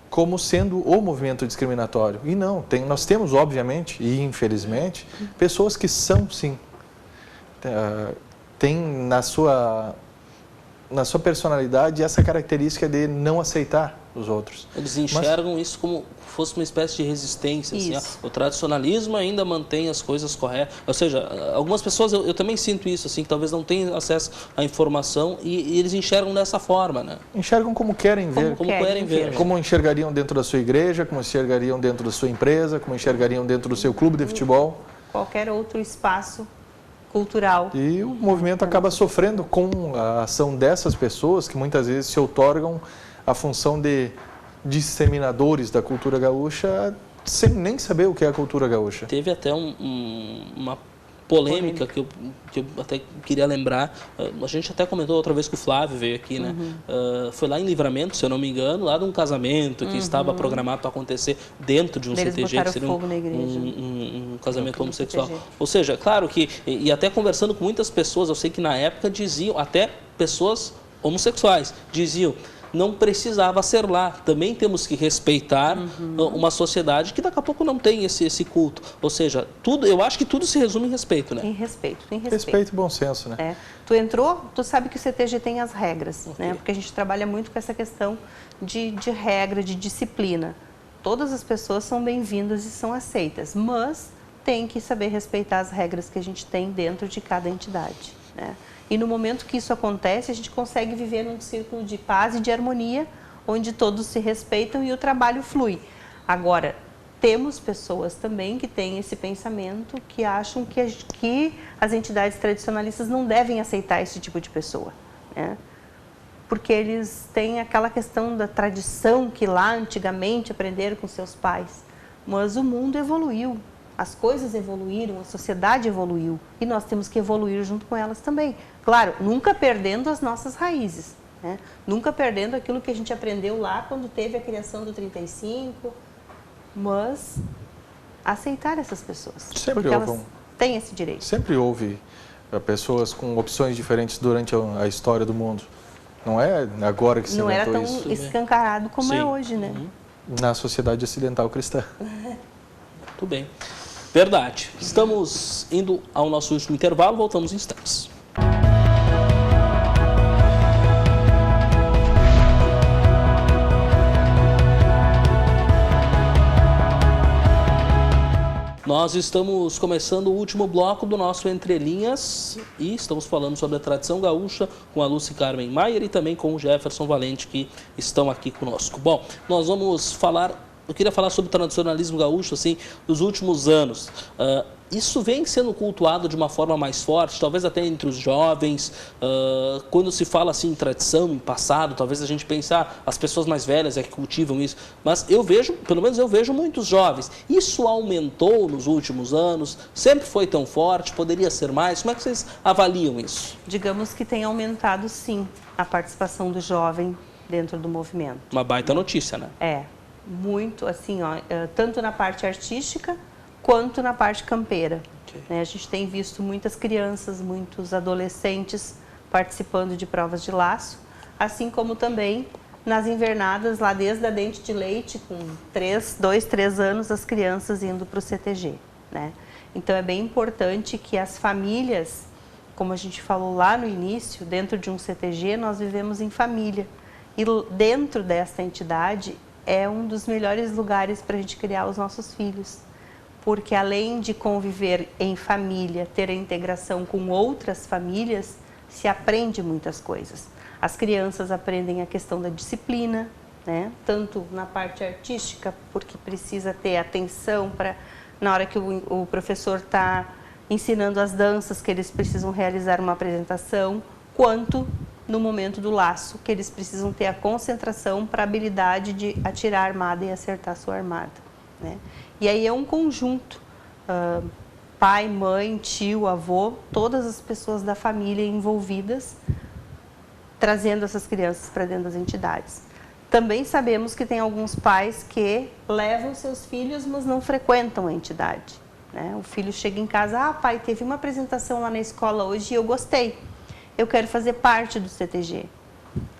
como sendo o movimento discriminatório. E não, nós temos, obviamente, e infelizmente, pessoas que são, sim, têm na sua personalidade essa característica de não aceitar os outros. Eles enxergam isso como fosse uma espécie de resistência. Assim, o tradicionalismo ainda mantém as coisas corretas. Ou seja, algumas pessoas, eu também sinto isso, assim, que talvez não tenham acesso à informação e eles enxergam dessa forma, né? Enxergam como querem ver. Como querem ver. Como enxergariam dentro da sua igreja, como enxergariam dentro da sua empresa, como enxergariam dentro do seu clube de futebol. Qualquer outro espaço cultural. E o movimento acaba sofrendo com a ação dessas pessoas que muitas vezes se outorgam a função de disseminadores da cultura gaúcha sem nem saber o que é a cultura gaúcha. Teve até uma polêmica que eu até queria lembrar. A gente até comentou outra vez que o Flávio veio aqui, né? Foi lá em Livramento, se eu não me engano, lá de um casamento que estava programado para acontecer dentro de um CTG, que seria um casamento homossexual. Ou seja, claro que, e até conversando com muitas pessoas, eu sei que na época diziam, até pessoas homossexuais, diziam: não precisava ser lá. Também temos que respeitar uma sociedade que daqui a pouco não tem esse culto. Ou seja, tudo, eu acho que tudo se resume em respeito, né? Em respeito. Respeito e bom senso, né? Tu entrou, tu sabe que o CTG tem as regras, né? Porque a gente trabalha muito com essa questão de regra, de disciplina. Todas as pessoas são bem-vindas e são aceitas, mas tem que saber respeitar as regras que a gente tem dentro de cada entidade, né? E no momento que isso acontece, a gente consegue viver num círculo de paz e de harmonia, onde todos se respeitam e o trabalho flui. Agora, temos pessoas também que têm esse pensamento, que acham que as entidades tradicionalistas não devem aceitar esse tipo de pessoa, né? Porque eles têm aquela questão da tradição que lá antigamente aprenderam com seus pais. Mas o mundo evoluiu, as coisas evoluíram, a sociedade evoluiu e nós temos que evoluir junto com elas também. Claro, nunca perdendo as nossas raízes, né? Nunca perdendo aquilo que a gente aprendeu lá quando teve a criação do 35, mas aceitar essas pessoas, Sempre porque elas têm esse direito. Sempre houve pessoas com opções diferentes durante a história do mundo. Não é agora que se não inventou era isso. tão escancarado como é hoje, né? Na sociedade ocidental cristã. Muito bem. Verdade. Estamos indo ao nosso último intervalo, voltamos em instantes. Nós estamos começando o último bloco do nosso Entre Linhas e estamos falando sobre a tradição gaúcha com a Lúcia Carmen Maier e também com o Jefferson Valente, que estão aqui conosco. Bom, nós vamos falar... Eu queria falar sobre o tradicionalismo gaúcho, assim, dos últimos anos. Isso vem sendo cultuado de uma forma mais forte, talvez até entre os jovens. Quando se fala assim em tradição, em passado, talvez a gente pense, as pessoas mais velhas é que cultivam isso. Mas eu vejo, pelo menos eu vejo muitos jovens. Isso aumentou nos últimos anos? Sempre foi tão forte? Poderia ser mais? Como é que vocês avaliam isso? Digamos que tem aumentado, sim, a participação do jovem dentro do movimento. Uma baita notícia, né? Muito, assim, tanto na parte artística quanto na parte campeira. A gente tem visto muitas crianças, muitos adolescentes participando de provas de laço, assim como também nas invernadas, lá desde a Dente de Leite, com 2, 3 anos, as crianças indo para o CTG, né? Então é bem importante que as famílias, como a gente falou lá no início, dentro de um CTG nós vivemos em família. E dentro dessa entidade é um dos melhores lugares para a gente criar os nossos filhos. Porque além de conviver em família, ter a integração com outras famílias, se aprende muitas coisas. As crianças aprendem a questão da disciplina, né? Tanto na parte artística, porque precisa ter atenção para, na hora que o professor está ensinando as danças, que eles precisam realizar uma apresentação, quanto no momento do laço, que eles precisam ter a concentração para a habilidade de atirar a armada e acertar a sua armada, né? E aí é um conjunto, pai, mãe, tio, avô, todas as pessoas da família envolvidas, trazendo essas crianças para dentro das entidades. Também sabemos que tem alguns pais que levam seus filhos, mas não frequentam a entidade, né? O filho chega em casa, pai, teve uma apresentação lá na escola hoje e eu gostei. Eu quero fazer parte do CTG.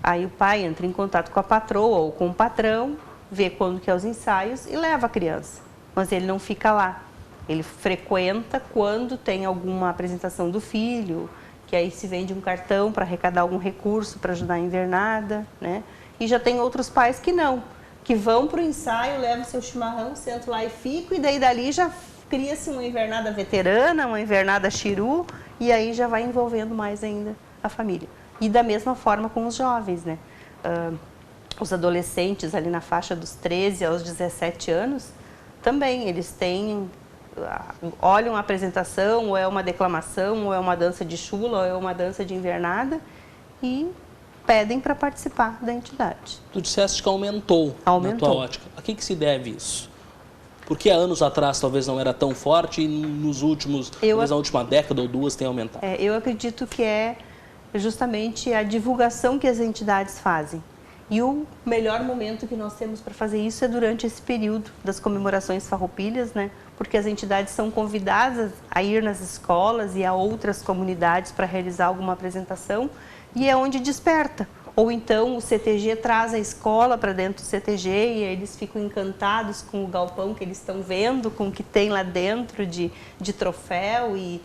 Aí o pai entra em contato com a patroa ou com o patrão, vê quando que é os ensaios e leva a criança. Mas ele não fica lá. Ele frequenta quando tem alguma apresentação do filho, que aí se vende um cartão para arrecadar algum recurso para ajudar a invernada, né? E já tem outros pais que não, que vão para o ensaio, levam seu chimarrão, sentam lá e ficam, e daí dali já cria-se uma invernada veterana, uma invernada chiru, e aí já vai envolvendo mais ainda a família. E da mesma forma com os jovens, né? Os adolescentes ali na faixa dos 13 aos 17 anos, também eles olham a apresentação, ou é uma declamação, ou é uma dança de chula, ou é uma dança de invernada, e pedem para participar da entidade. Tu disseste que aumentou na tua ótica. A que se deve isso? Porque há anos atrás talvez não era tão forte e nos últimos, talvez na última década ou duas tem aumentado. Eu acredito que é justamente a divulgação que as entidades fazem. E o melhor momento que nós temos para fazer isso é durante esse período das comemorações farroupilhas, né? Porque as entidades são convidadas a ir nas escolas e a outras comunidades para realizar alguma apresentação, e é onde desperta Ou então o CTG traz a escola para dentro do CTG e eles ficam encantados com o galpão que eles estão vendo, com o que tem lá dentro de troféu e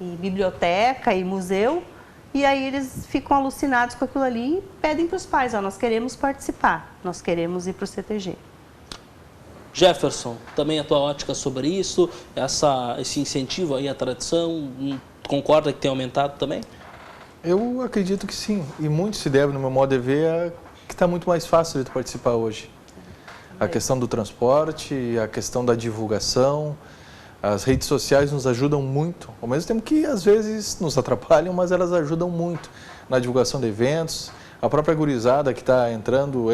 biblioteca e museu. E aí eles ficam alucinados com aquilo ali e pedem para os pais, nós queremos participar, nós queremos ir para o CTG. Jefferson, também a tua ótica sobre isso, esse incentivo aí à tradição, concorda que tem aumentado também? Eu acredito que sim, e muito se deve, no meu modo de ver, que está muito mais fácil de participar hoje. A questão do transporte, a questão da divulgação, as redes sociais nos ajudam muito, ao mesmo tempo que às vezes nos atrapalham, mas elas ajudam muito na divulgação de eventos. A própria gurizada que está entrando,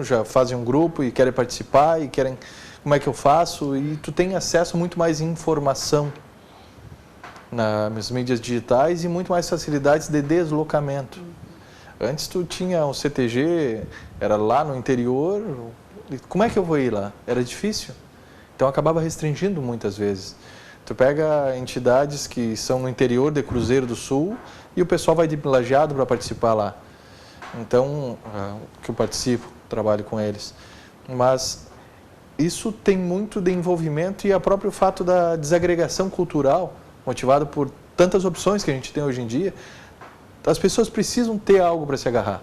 já fazem um grupo e querem participar e querem como é que eu faço, e tu tem acesso a muito mais informação nas mídias digitais e muito mais facilidades de deslocamento. Antes tu tinha um CTG, era lá no interior, como é que eu vou ir lá? Era difícil. Então acabava restringindo muitas vezes. Tu pega entidades que são no interior de Cruzeiro do Sul e o pessoal vai de Lajeado para participar lá. Então, que eu participo, trabalho com eles. Mas isso tem muito de envolvimento e o próprio fato da desagregação cultural, motivado por tantas opções que a gente tem hoje em dia. As pessoas precisam ter algo para se agarrar.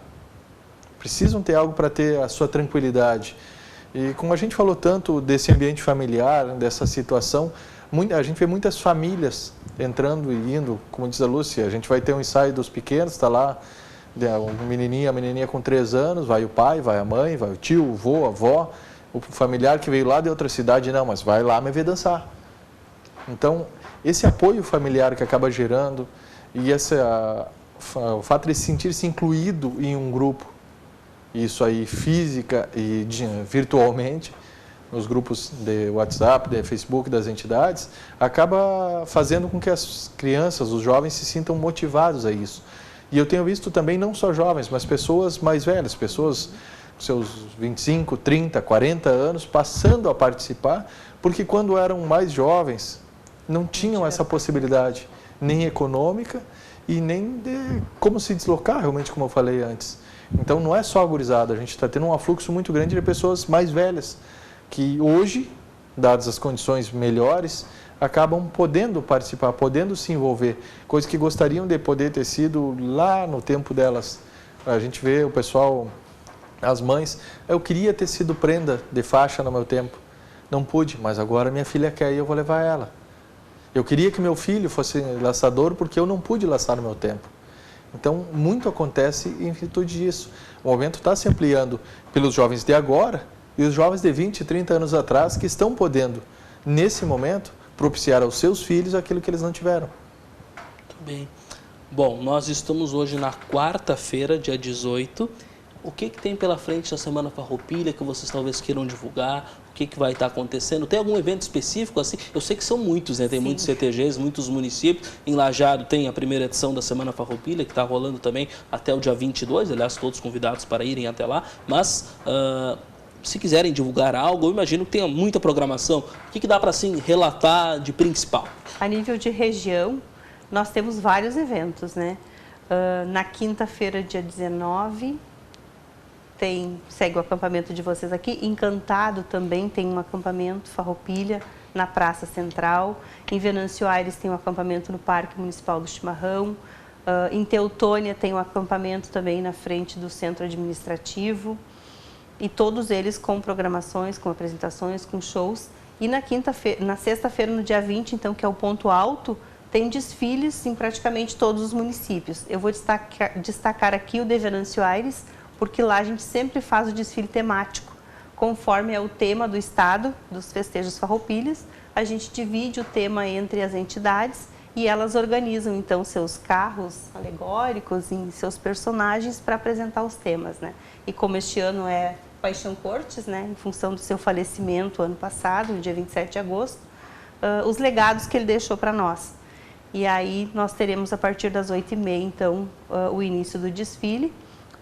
Precisam ter algo para ter a sua tranquilidade. E como a gente falou tanto desse ambiente familiar, dessa situação, a gente vê muitas famílias entrando e indo, como diz a Lúcia, a gente vai ter um ensaio dos pequenos, está lá a menininha com 3 anos, vai o pai, vai a mãe, vai o tio, o vô, a avó, o familiar que veio lá de outra cidade, não, mas vai lá me ver dançar. Então, esse apoio familiar que acaba gerando e o fato de sentir-se incluído em um grupo, isso aí física e virtualmente, nos grupos de WhatsApp, de Facebook, das entidades, acaba fazendo com que as crianças, os jovens se sintam motivados a isso. E eu tenho visto também não só jovens, mas pessoas mais velhas, pessoas com seus 25, 30, 40 anos, passando a participar, porque quando eram mais jovens, não tinham essa possibilidade, nem econômica e nem de como se deslocar, realmente, como eu falei antes. Então, não é só a gurizada, a gente está tendo um afluxo muito grande de pessoas mais velhas, que hoje, dadas as condições melhores, acabam podendo participar, podendo se envolver, coisas que gostariam de poder ter sido lá no tempo delas. A gente vê o pessoal, as mães, eu queria ter sido prenda de faixa no meu tempo, não pude, mas agora minha filha quer e eu vou levar ela. Eu queria que meu filho fosse laçador porque eu não pude laçar no meu tempo. Então, muito acontece em virtude disso. O movimento está se ampliando pelos jovens de agora e os jovens de 20, 30 anos atrás que estão podendo, nesse momento, propiciar aos seus filhos aquilo que eles não tiveram. Muito bem. Bom, nós estamos hoje na quarta-feira, dia 18. O que tem pela frente na Semana Farroupilha que vocês talvez queiram divulgar? O que vai estar acontecendo? Tem algum evento específico assim? Eu sei que são muitos, né? Tem Sim. muitos CTGs, muitos municípios. Em Lajeado tem a primeira edição da Semana Farroupilha, que está rolando também até o dia 22. Aliás, todos convidados para irem até lá. Mas, se quiserem divulgar algo, eu imagino que tenha muita programação. O que dá para assim, relatar de principal? A nível de região, nós temos vários eventos, né? Na quinta-feira, dia 19... segue o acampamento de vocês aqui. Encantado também tem um acampamento, Farroupilha, na Praça Central. Em Venâncio Aires tem um acampamento no Parque Municipal do Chimarrão. Em Teutônia tem um acampamento também na frente do Centro Administrativo. E todos eles com programações, com apresentações, com shows. E na sexta-feira, no dia 20, então, que é o ponto alto, tem desfiles em praticamente todos os municípios. Eu vou destacar aqui o de Venâncio Aires, porque lá a gente sempre faz o desfile temático, conforme é o tema do estado, dos festejos farroupilhas, a gente divide o tema entre as entidades e elas organizam então seus carros alegóricos e seus personagens para apresentar os temas, né? E como este ano é Paixão Cortes, né, em função do seu falecimento ano passado, no dia 27 de agosto, os legados que ele deixou para nós. E aí nós teremos a partir das 8h30, então, o início do desfile,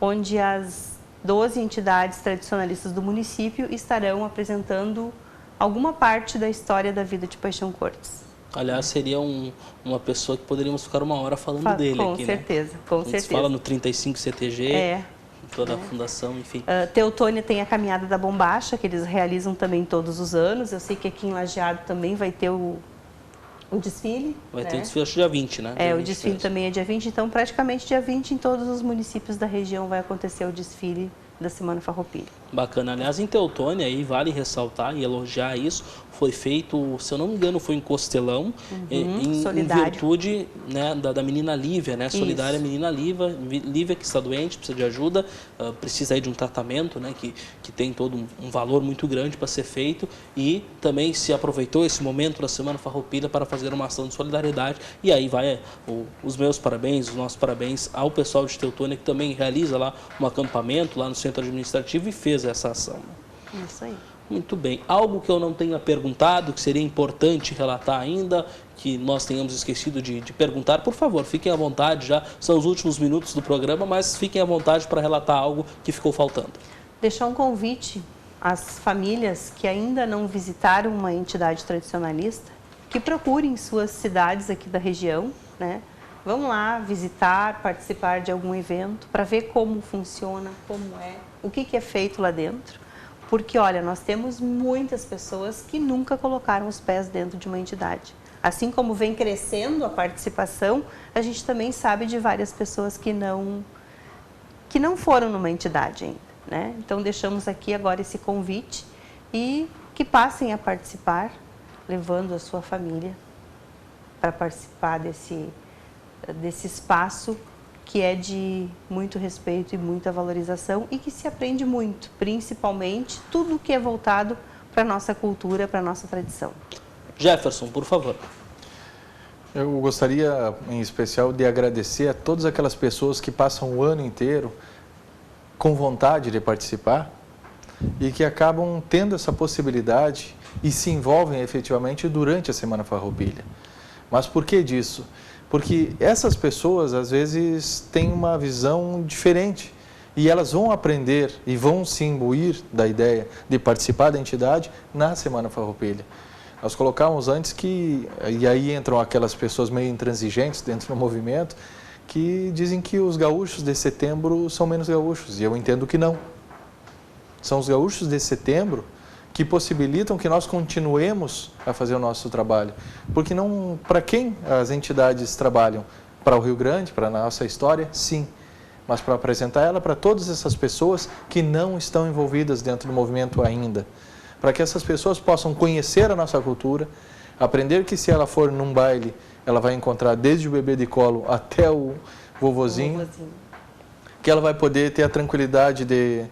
onde as 12 entidades tradicionalistas do município estarão apresentando alguma parte da história da vida de Paixão Cortes. Aliás, seria uma pessoa que poderíamos ficar uma hora falando dele aqui, certeza, né? Com certeza. A gente fala no 35 CTG. Toda a fundação, enfim. Teutônia tem a Caminhada da Bombacha, que eles realizam também todos os anos. Eu sei que aqui em Lajeado também vai ter o desfile. Vai ter o desfile, acho que dia 20, né? O desfile também é dia 20, então praticamente dia 20 em todos os municípios da região vai acontecer o desfile da Semana Farroupilha. Bacana. Aliás, em Teutônia, aí vale ressaltar e elogiar isso, foi feito, se eu não me engano, foi em Costelão, em virtude, né, da menina Lívia, né? Solidária menina Lívia, que está doente, precisa de ajuda, precisa aí de um tratamento, né, que tem todo um valor muito grande para ser feito, e também se aproveitou esse momento da Semana Farroupilha para fazer uma ação de solidariedade. E aí vai os meus parabéns, os nossos parabéns ao pessoal de Teutônia, que também realiza lá um acampamento lá no centro administrativo e fez essa ação. Isso aí. Muito bem. Algo que eu não tenha perguntado, que seria importante relatar ainda, que nós tenhamos esquecido de perguntar, por favor, fiquem à vontade, já são os últimos minutos do programa, mas fiquem à vontade para relatar algo que ficou faltando. Deixar um convite às famílias que ainda não visitaram uma entidade tradicionalista, que procurem suas cidades aqui da região, né? Vão lá visitar, participar de algum evento, para ver como funciona, como é, o que é feito lá dentro. Porque, olha, nós temos muitas pessoas que nunca colocaram os pés dentro de uma entidade. Assim como vem crescendo a participação, a gente também sabe de várias pessoas que não foram numa entidade ainda, né? Então, deixamos aqui agora esse convite e que passem a participar, levando a sua família para participar desse espaço que é de muito respeito e muita valorização e que se aprende muito, principalmente tudo que é voltado para a nossa cultura, para a nossa tradição. Jefferson, por favor. Eu gostaria, em especial, de agradecer a todas aquelas pessoas que passam o ano inteiro com vontade de participar e que acabam tendo essa possibilidade e se envolvem efetivamente durante a Semana Farroupilha. Mas por que disso? Porque essas pessoas, às vezes, têm uma visão diferente e elas vão aprender e vão se imbuir da ideia de participar da entidade na Semana Farroupilha. Nós colocávamos antes que, e aí entram aquelas pessoas meio intransigentes dentro do movimento, que dizem que os gaúchos de setembro são menos gaúchos, e eu entendo que não. São os gaúchos de setembro que possibilitam que nós continuemos a fazer o nosso trabalho. Porque não, para quem as entidades trabalham? Para o Rio Grande, para a nossa história? Sim. Mas para apresentar ela para todas essas pessoas que não estão envolvidas dentro do movimento ainda. Para que essas pessoas possam conhecer a nossa cultura, aprender que se ela for num baile, ela vai encontrar desde o bebê de colo até o vovozinho. Que ela vai poder ter a tranquilidade de...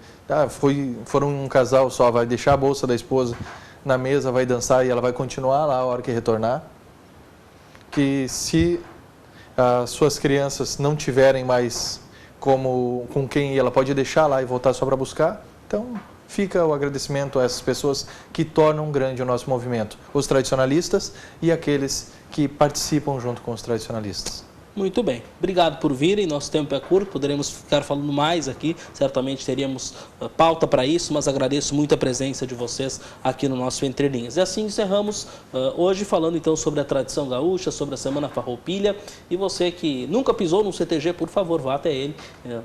foram um casal só, vai deixar a bolsa da esposa na mesa, vai dançar e ela vai continuar lá a hora que retornar. Que se as suas crianças não tiverem mais com quem ir, ela pode deixar lá e voltar só para buscar. Então, fica o agradecimento a essas pessoas que tornam grande o nosso movimento, os tradicionalistas e aqueles que participam junto com os tradicionalistas. Muito bem, obrigado por virem, nosso tempo é curto, poderemos ficar falando mais aqui, certamente teríamos pauta para isso, mas agradeço muito a presença de vocês aqui no nosso Entre Linhas. E assim encerramos hoje falando então sobre a tradição gaúcha, sobre a Semana Farroupilha, e você que nunca pisou no CTG, por favor, vá até ele,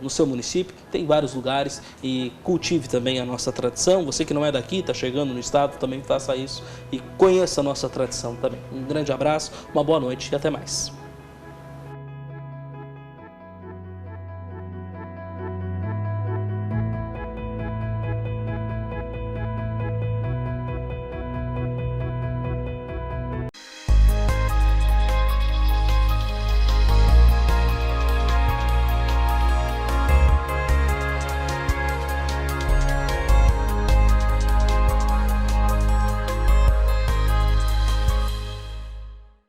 no seu município, tem vários lugares, e cultive também a nossa tradição. Você que não é daqui, está chegando no estado, também faça isso e conheça a nossa tradição também. Um grande abraço, uma boa noite e até mais.